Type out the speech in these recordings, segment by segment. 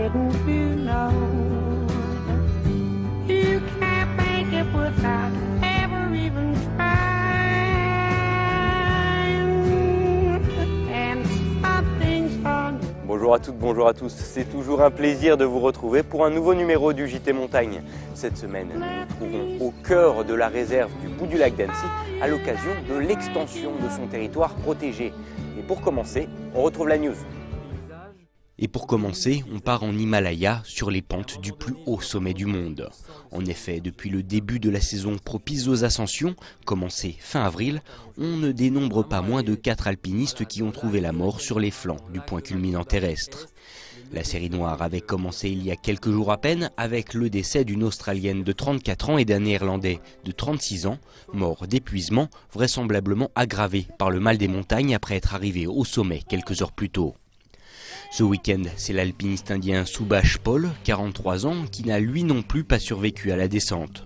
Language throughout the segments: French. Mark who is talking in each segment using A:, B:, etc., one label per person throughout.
A: didn't you know? You can't make it without ever even trying. And something's wrong.
B: Bonjour à toutes, bonjour à tous. C'est toujours un plaisir de vous retrouver pour un nouveau numéro du JT Montagne. Cette semaine, nous nous trouvons au cœur de la réserve du bout du lac d'Annecy à l'occasion de l'extension de son territoire protégé. Et pour commencer, on retrouve la news. Et pour commencer, on part en Himalaya, sur les pentes du plus haut sommet du monde. En effet, depuis le début de la saison propice aux ascensions, commencée fin avril, on ne dénombre pas moins de 4 alpinistes qui ont trouvé la mort sur les flancs du point culminant terrestre. La série noire avait commencé il y a quelques jours à peine avec le décès d'une Australienne de 34 ans et d'un Néerlandais de 36 ans, mort d'épuisement, vraisemblablement aggravé par le mal des montagnes après être arrivé au sommet quelques heures plus tôt. Ce week-end, c'est l'alpiniste indien Subhash Paul, 43 ans, qui n'a lui non plus pas survécu à la descente.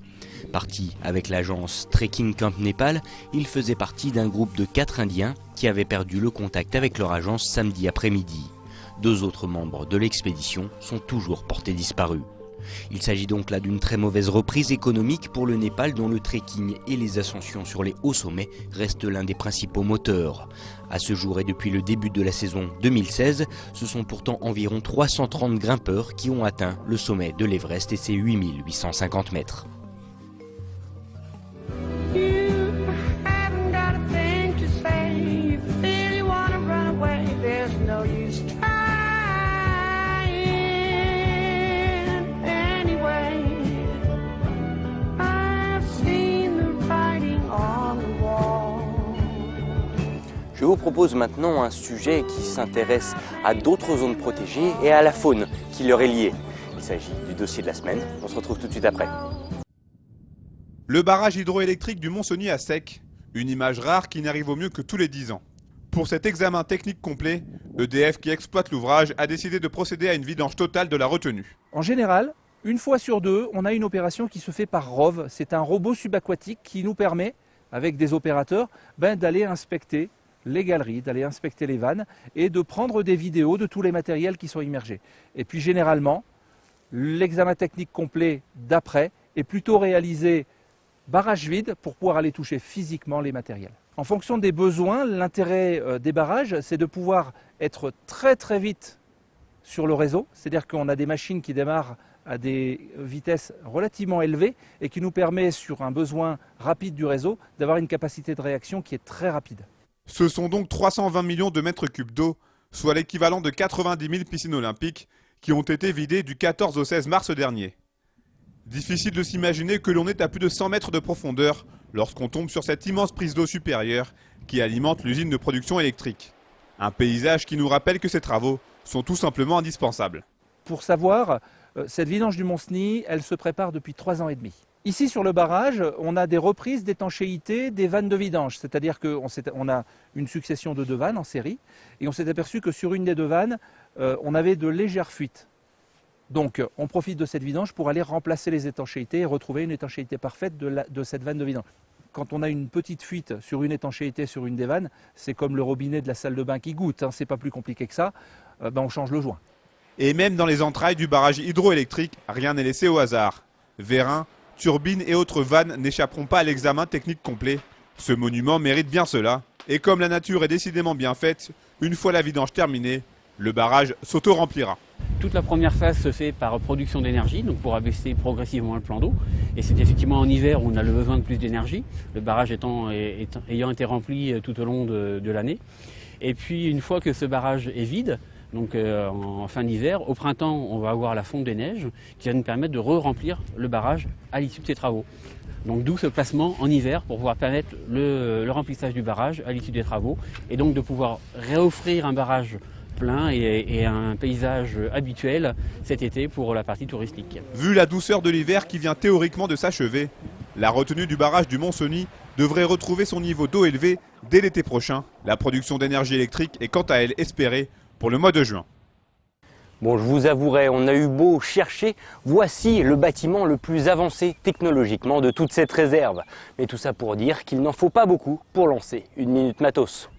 B: Parti avec l'agence Trekking Camp Népal, il faisait partie d'un groupe de 4 Indiens qui avaient perdu le contact avec leur agence samedi après-midi. 2 autres membres de l'expédition sont toujours portés disparus. Il s'agit donc là d'une très mauvaise reprise économique pour le Népal dont le trekking et les ascensions sur les hauts sommets restent l'un des principaux moteurs. À ce jour et depuis le début de la saison 2016, ce sont pourtant environ 330 grimpeurs qui ont atteint le sommet de l'Everest et ses 8850 mètres. Je vous propose maintenant un sujet qui s'intéresse à d'autres zones protégées et à la faune qui leur est liée. Il s'agit du dossier de la semaine. On se retrouve tout de suite après.
C: Le barrage hydroélectrique du Mont-Cenis à sec, une image rare qui n'arrive au mieux que tous les 10 ans. Pour cet examen technique complet, EDF qui exploite l'ouvrage a décidé de procéder à une vidange totale de la retenue.
D: En général, une fois sur deux, on a une opération qui se fait par ROV. C'est un robot subaquatique qui nous permet, avec des opérateurs, d'aller inspecter les galeries, d'aller inspecter les vannes et de prendre des vidéos de tous les matériels qui sont immergés. Et puis généralement, l'examen technique complet d'après est plutôt réalisé barrage vide pour pouvoir aller toucher physiquement les matériels. En fonction des besoins, l'intérêt des barrages, c'est de pouvoir être très très vite sur le réseau, c'est-à-dire qu'on a des machines qui démarrent à des vitesses relativement élevées et qui nous permet, sur un besoin rapide du réseau, d'avoir une capacité de réaction qui est très rapide.
C: Ce sont donc 320 millions de mètres cubes d'eau, soit l'équivalent de 90 000 piscines olympiques, qui ont été vidées du 14 au 16 mars dernier. Difficile de s'imaginer que l'on est à plus de 100 mètres de profondeur lorsqu'on tombe sur cette immense prise d'eau supérieure qui alimente l'usine de production électrique. Un paysage qui nous rappelle que ces travaux sont tout simplement indispensables.
D: Pour savoir, cette vidange du Mont-Cenis, elle se prépare depuis 3 ans et demi. Ici sur le barrage, on a des reprises d'étanchéité des vannes de vidange, c'est-à-dire qu'on a une succession de 2 vannes en série et on s'est aperçu que sur une des 2 vannes, on avait de légères fuites. Donc on profite de cette vidange pour aller remplacer les étanchéités et retrouver une étanchéité parfaite de cette vanne de vidange. Quand on a une petite fuite sur une étanchéité sur une des vannes, c'est comme le robinet de la salle de bain qui goutte, c'est pas plus compliqué que ça, on change le joint.
C: Et même dans les entrailles du barrage hydroélectrique, rien n'est laissé au hasard. Vérins, turbines et autres vannes n'échapperont pas à l'examen technique complet. Ce monument mérite bien cela. Et comme la nature est décidément bien faite, une fois la vidange terminée, le barrage s'auto-remplira.
E: Toute la première phase se fait par production d'énergie, donc pour abaisser progressivement le plan d'eau. Et c'est effectivement en hiver où on a le besoin de plus d'énergie, le barrage ayant été rempli tout au long de l'année. Et puis une fois que ce barrage est vide, donc en fin d'hiver, au printemps, on va avoir la fonte des neiges qui va nous permettre de re-remplir le barrage à l'issue de ces travaux. Donc d'où ce placement en hiver pour pouvoir permettre le remplissage du barrage à l'issue des travaux et donc de pouvoir réoffrir un barrage plein et un paysage habituel cet été pour la partie touristique.
C: Vu la douceur de l'hiver qui vient théoriquement de s'achever, la retenue du barrage du Mont-Cenis devrait retrouver son niveau d'eau élevé dès l'été prochain. La production d'énergie électrique est quant à elle espérée pour le mois de juin.
B: Bon, je vous avouerai, on a eu beau chercher, voici le bâtiment le plus avancé technologiquement de toute cette réserve. Mais tout ça pour dire qu'il n'en faut pas beaucoup pour lancer une Minute Matos.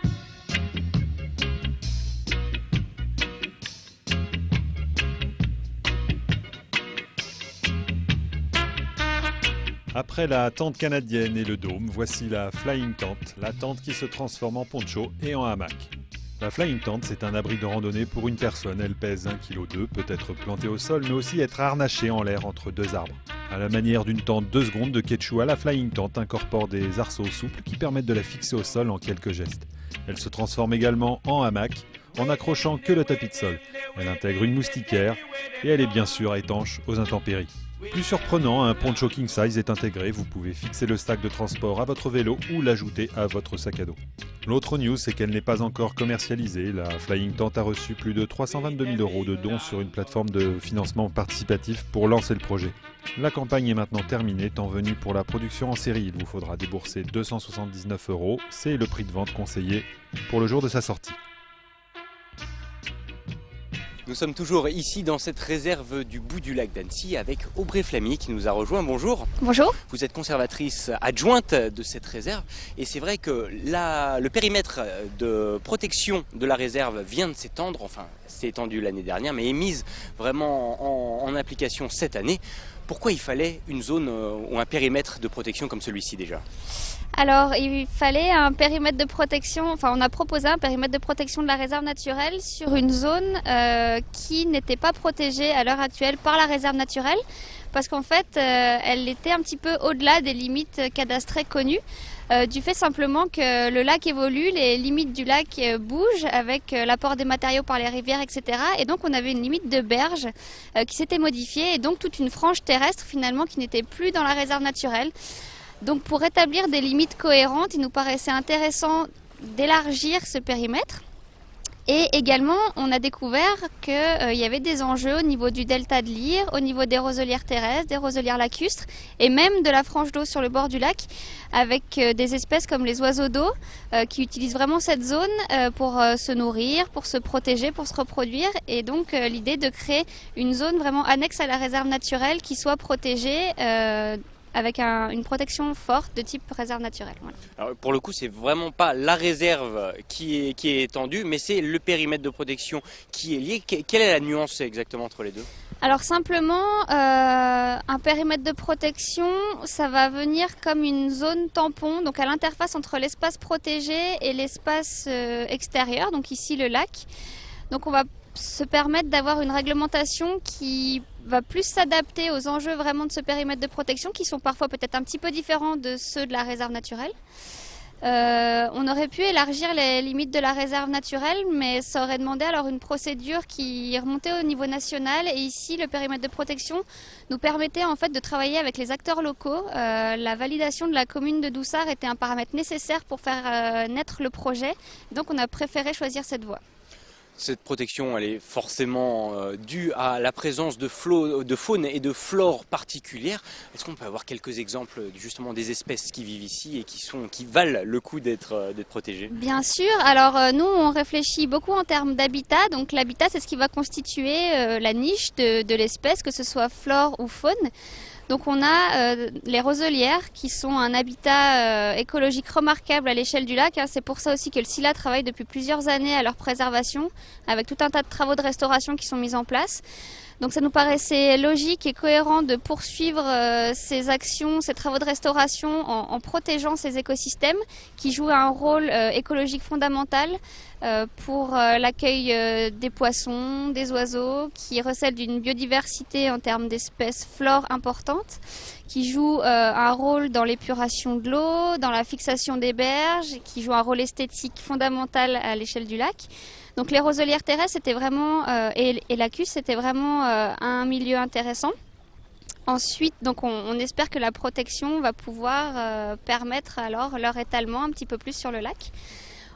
F: Après la tente canadienne et le dôme, voici la Flying Tent, la tente qui se transforme en poncho et en hamac. La Flying Tent, c'est un abri de randonnée pour une personne. Elle pèse 1,2 kg, peut être plantée au sol, mais aussi être harnachée en l'air entre deux arbres. À la manière d'une tente 2 secondes de Quechua, la Flying Tent incorpore des arceaux souples qui permettent de la fixer au sol en quelques gestes. Elle se transforme également en hamac, en n'accrochant que le tapis de sol. Elle intègre une moustiquaire et elle est bien sûr étanche aux intempéries. Plus surprenant, un poncho king size est intégré, vous pouvez fixer le sac de transport à votre vélo ou l'ajouter à votre sac à dos. L'autre news, c'est qu'elle n'est pas encore commercialisée. La Flying Tent a reçu plus de 322 000 € de dons sur une plateforme de financement participatif pour lancer le projet. La campagne est maintenant terminée, temps venu pour la production en série. Il vous faudra débourser 279 €, c'est le prix de vente conseillé pour le jour de sa sortie.
B: Nous sommes toujours ici dans cette réserve du bout du lac d'Annecy avec Aubrey Flamy qui nous a rejoint. Bonjour.
G: Bonjour.
B: Vous êtes conservatrice adjointe de cette réserve et c'est vrai que le périmètre de protection de la réserve vient de s'étendre, enfin s'est étendu l'année dernière mais est mise vraiment en application cette année. Pourquoi il fallait une zone ou un périmètre de protection comme celui-ci déjà ?
G: Alors, il fallait un périmètre de protection, enfin on a proposé un périmètre de protection de la réserve naturelle sur une zone qui n'était pas protégée à l'heure actuelle par la réserve naturelle parce qu'en fait, elle était un petit peu au-delà des limites cadastrées connues. Du fait simplement que le lac évolue, les limites du lac bougent avec l'apport des matériaux par les rivières, etc. Et donc on avait une limite de berge qui s'était modifiée et donc toute une frange terrestre finalement qui n'était plus dans la réserve naturelle. Donc pour établir des limites cohérentes, il nous paraissait intéressant d'élargir ce périmètre. Et également, on a découvert qu'il y avait des enjeux au niveau du delta de Lyre, au niveau des roselières terrestres, des roselières lacustres et même de la frange d'eau sur le bord du lac avec des espèces comme les oiseaux d'eau qui utilisent vraiment cette zone pour se nourrir, pour se protéger, pour se reproduire. Et donc l'idée de créer une zone vraiment annexe à la réserve naturelle qui soit protégée avec une protection forte de type réserve naturelle. Voilà.
B: Alors, pour le coup, c'est vraiment pas la réserve qui est étendue, mais c'est le périmètre de protection qui est lié. Quelle est la nuance exactement entre les deux ?
G: Alors simplement, un périmètre de protection, ça va venir comme une zone tampon, donc à l'interface entre l'espace protégé et l'espace extérieur, donc ici le lac. Donc on va se permettre d'avoir une réglementation qui va plus s'adapter aux enjeux vraiment de ce périmètre de protection qui sont parfois peut-être un petit peu différents de ceux de la réserve naturelle. On aurait pu élargir les limites de la réserve naturelle, mais ça aurait demandé alors une procédure qui remontait au niveau national. Et ici, le périmètre de protection nous permettait en fait de travailler avec les acteurs locaux. La validation de la commune de Doussard était un paramètre nécessaire pour faire naître le projet. Donc on a préféré choisir cette voie.
B: Cette protection, elle est forcément due à la présence de faune et de flore particulières. Est-ce qu'on peut avoir quelques exemples justement des espèces qui vivent ici et qui valent le coup d'être protégées ? Bien
G: sûr. Alors nous, on réfléchit beaucoup en termes d'habitat. Donc l'habitat, c'est ce qui va constituer la niche de l'espèce, que ce soit flore ou faune. Donc on a les roselières qui sont un habitat écologique remarquable à l'échelle du lac. C'est pour ça aussi que le SILA travaille depuis plusieurs années à leur préservation avec tout un tas de travaux de restauration qui sont mis en place. Donc ça nous paraissait logique et cohérent de poursuivre ces actions, ces travaux de restauration en protégeant ces écosystèmes qui jouent un rôle écologique fondamental pour l'accueil des poissons, des oiseaux, qui recèlent d'une biodiversité en termes d'espèces flore importantes, qui jouent un rôle dans l'épuration de l'eau, dans la fixation des berges, qui jouent un rôle esthétique fondamental à l'échelle du lac. Donc les roselières terrestres c'était vraiment, et lacustres, c'était vraiment un milieu intéressant. Ensuite, donc on espère que la protection va pouvoir permettre alors leur étalement un petit peu plus sur le lac.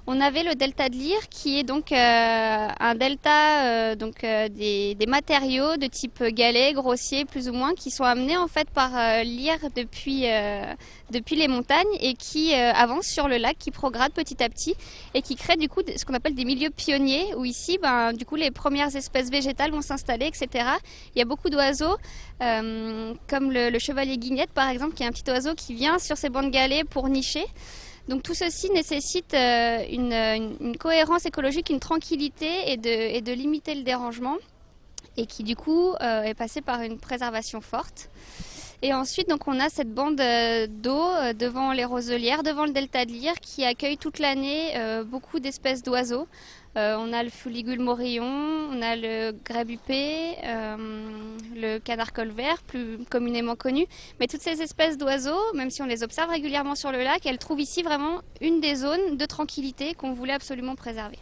G: On avait le delta de Lyre qui est donc un delta des matériaux de type galet, grossier plus ou moins, qui sont amenés en fait par Lyre depuis les montagnes et qui avancent sur le lac, qui progradent petit à petit et qui créent du coup ce qu'on appelle des milieux pionniers où ici du coup les premières espèces végétales vont s'installer, etc. Il y a beaucoup d'oiseaux comme le chevalier guignette par exemple, qui est un petit oiseau qui vient sur ces bancs de galets pour nicher. Donc tout ceci nécessite une cohérence écologique, une tranquillité et de limiter le dérangement et qui du coup est passé par une préservation forte. Et ensuite, donc, on a cette bande d'eau devant les roselières, devant le delta de Lyre, qui accueille toute l'année beaucoup d'espèces d'oiseaux. On a le fuligule morillon, on a le grèbe huppé, le canard colvert, plus communément connu. Mais toutes ces espèces d'oiseaux, même si on les observe régulièrement sur le lac, elles trouvent ici vraiment une des zones de tranquillité qu'on voulait absolument préserver.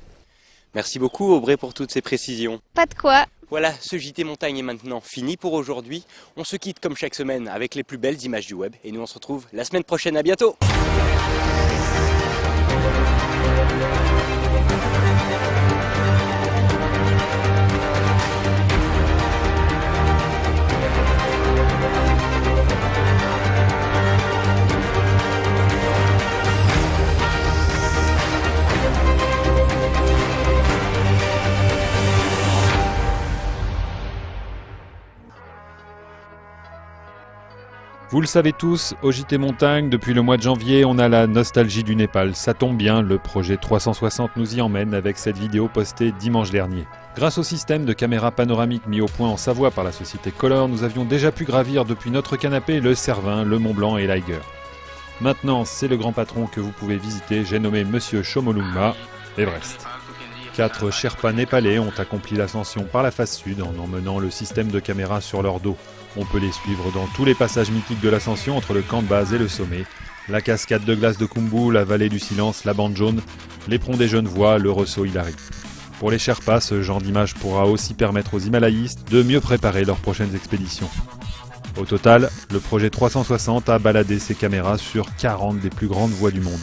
B: Merci beaucoup Aubrey pour toutes ces précisions.
G: Pas de quoi.
B: Voilà, ce JT Montagne est maintenant fini pour aujourd'hui. On se quitte comme chaque semaine avec les plus belles images du web et nous on se retrouve la semaine prochaine. À bientôt.
F: Vous le savez tous, au JT Montagne, depuis le mois de janvier, on a la nostalgie du Népal. Ça tombe bien, le projet 360 nous y emmène avec cette vidéo postée dimanche dernier. Grâce au système de caméra panoramique mis au point en Savoie par la société Color, nous avions déjà pu gravir depuis notre canapé le Cervin, le Mont Blanc et l'Eiger. Maintenant, c'est le grand patron que vous pouvez visiter, j'ai nommé Monsieur Chomolungma, Everest. 4 Sherpas népalais ont accompli l'ascension par la face sud en emmenant le système de caméra sur leur dos. On peut les suivre dans tous les passages mythiques de l'ascension entre le camp de base et le sommet. La cascade de glace de Khumbu, la vallée du silence, la bande jaune, l'éperon des Genevois, le ressaut Hilary. Pour les Sherpas, ce genre d'image pourra aussi permettre aux Himalayistes de mieux préparer leurs prochaines expéditions. Au total, le projet 360 a baladé ses caméras sur 40 des plus grandes voies du monde.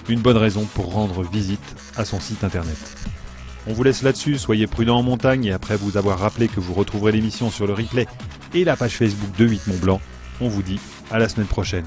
F: Une bonne raison pour rendre visite à son site internet. On vous laisse là-dessus, soyez prudents en montagne et après vous avoir rappelé que vous retrouverez l'émission sur le replay et la page Facebook de 8 Mont Blanc, on vous dit à la semaine prochaine.